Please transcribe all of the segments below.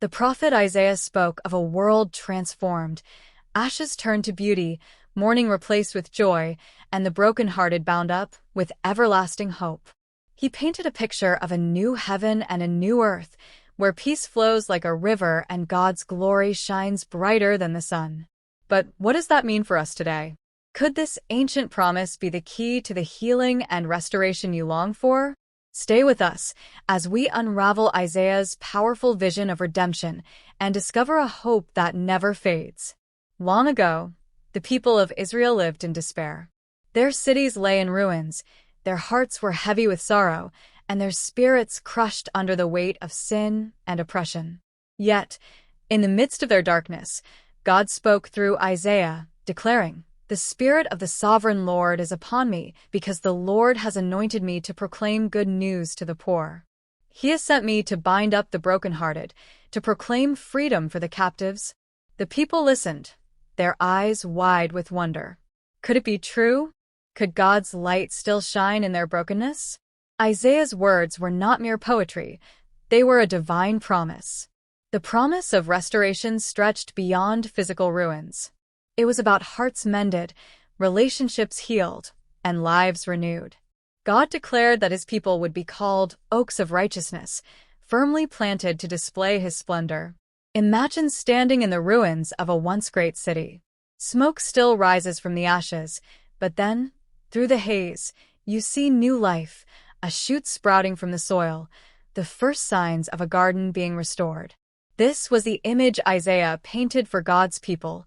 The prophet Isaiah spoke of a world transformed, ashes turned to beauty, mourning replaced with joy, and the brokenhearted bound up with everlasting hope. He painted a picture of a new heaven and a new earth, where peace flows like a river and God's glory shines brighter than the sun. But what does that mean for us today? Could this ancient promise be the key to the healing and restoration you long for? Stay with us as we unravel Isaiah's powerful vision of redemption and discover a hope that never fades. Long ago, the people of Israel lived in despair. Their cities lay in ruins, their hearts were heavy with sorrow, and their spirits crushed under the weight of sin and oppression. Yet, in the midst of their darkness, God spoke through Isaiah, declaring, "The Spirit of the Sovereign Lord is upon me, because the Lord has anointed me to proclaim good news to the poor. He has sent me to bind up the brokenhearted, to proclaim freedom for the captives." The people listened, their eyes wide with wonder. Could it be true? Could God's light still shine in their brokenness? Isaiah's words were not mere poetry, they were a divine promise. The promise of restoration stretched beyond physical ruins. It was about hearts mended, relationships healed, and lives renewed. God declared that his people would be called oaks of righteousness, firmly planted to display his splendor. Imagine standing in the ruins of a once great city. Smoke still rises from the ashes, but then, through the haze, you see new life, a shoot sprouting from the soil, the first signs of a garden being restored. This was the image Isaiah painted for God's people,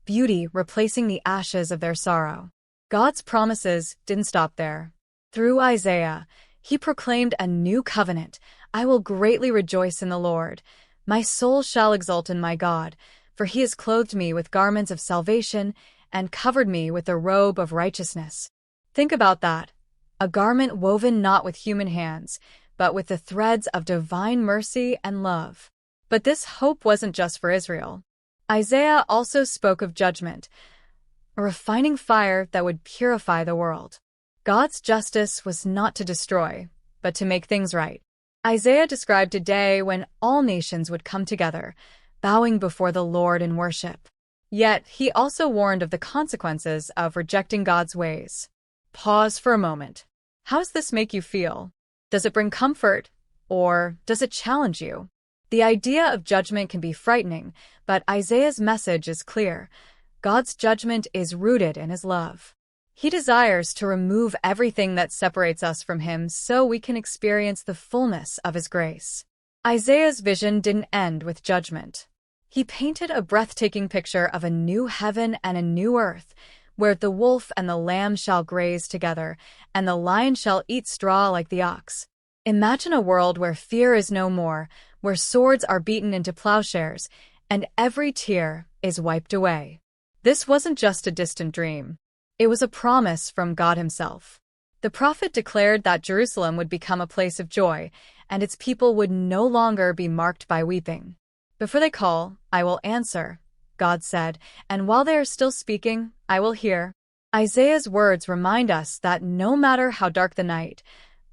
beauty replacing the ashes of their sorrow. God's promises didn't stop there. Through Isaiah, he proclaimed a new covenant. "I will greatly rejoice in the Lord. My soul shall exult in my God, for he has clothed me with garments of salvation and covered me with the robe of righteousness." Think about that. A garment woven not with human hands, but with the threads of divine mercy and love. But this hope wasn't just for Israel. Isaiah also spoke of judgment, a refining fire that would purify the world. God's justice was not to destroy, but to make things right. Isaiah described a day when all nations would come together, bowing before the Lord in worship. Yet, he also warned of the consequences of rejecting God's ways. Pause for a moment. How does this make you feel? Does it bring comfort, or does it challenge you? The idea of judgment can be frightening, but Isaiah's message is clear. God's judgment is rooted in his love. He desires to remove everything that separates us from him so we can experience the fullness of his grace. Isaiah's vision didn't end with judgment. He painted a breathtaking picture of a new heaven and a new earth, where the wolf and the lamb shall graze together, and the lion shall eat straw like the ox. Imagine a world where fear is no more, where swords are beaten into plowshares, and every tear is wiped away. This wasn't just a distant dream. It was a promise from God himself. The prophet declared that Jerusalem would become a place of joy, and its people would no longer be marked by weeping. "Before they call, I will answer," God said, "and while they are still speaking, I will hear." Isaiah's words remind us that no matter how dark the night,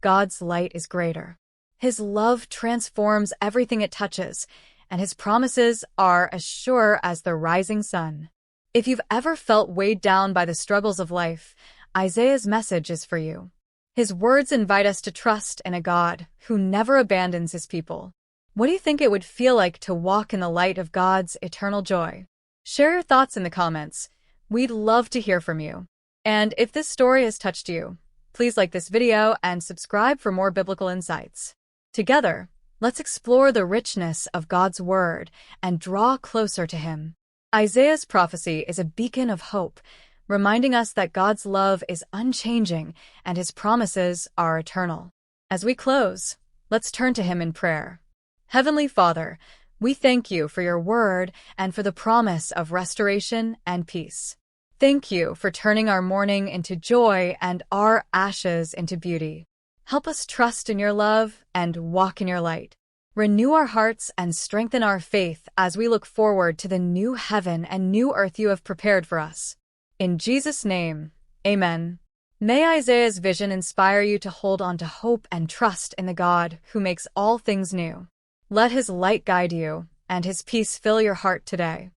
God's light is greater. His love transforms everything it touches, and his promises are as sure as the rising sun. If you've ever felt weighed down by the struggles of life, Isaiah's message is for you. His words invite us to trust in a God who never abandons his people. What do you think it would feel like to walk in the light of God's eternal joy? Share your thoughts in the comments. We'd love to hear from you. And if this story has touched you, please like this video and subscribe for more biblical insights. Together, let's explore the richness of God's word and draw closer to him. Isaiah's prophecy is a beacon of hope, reminding us that God's love is unchanging and his promises are eternal. As we close, let's turn to him in prayer. Heavenly Father, we thank you for your word and for the promise of restoration and peace. Thank you for turning our mourning into joy and our ashes into beauty. Help us trust in your love and walk in your light. Renew our hearts and strengthen our faith as we look forward to the new heaven and new earth you have prepared for us. In Jesus' name, amen. May Isaiah's vision inspire you to hold on to hope and trust in the God who makes all things new. Let his light guide you, and his peace fill your heart today.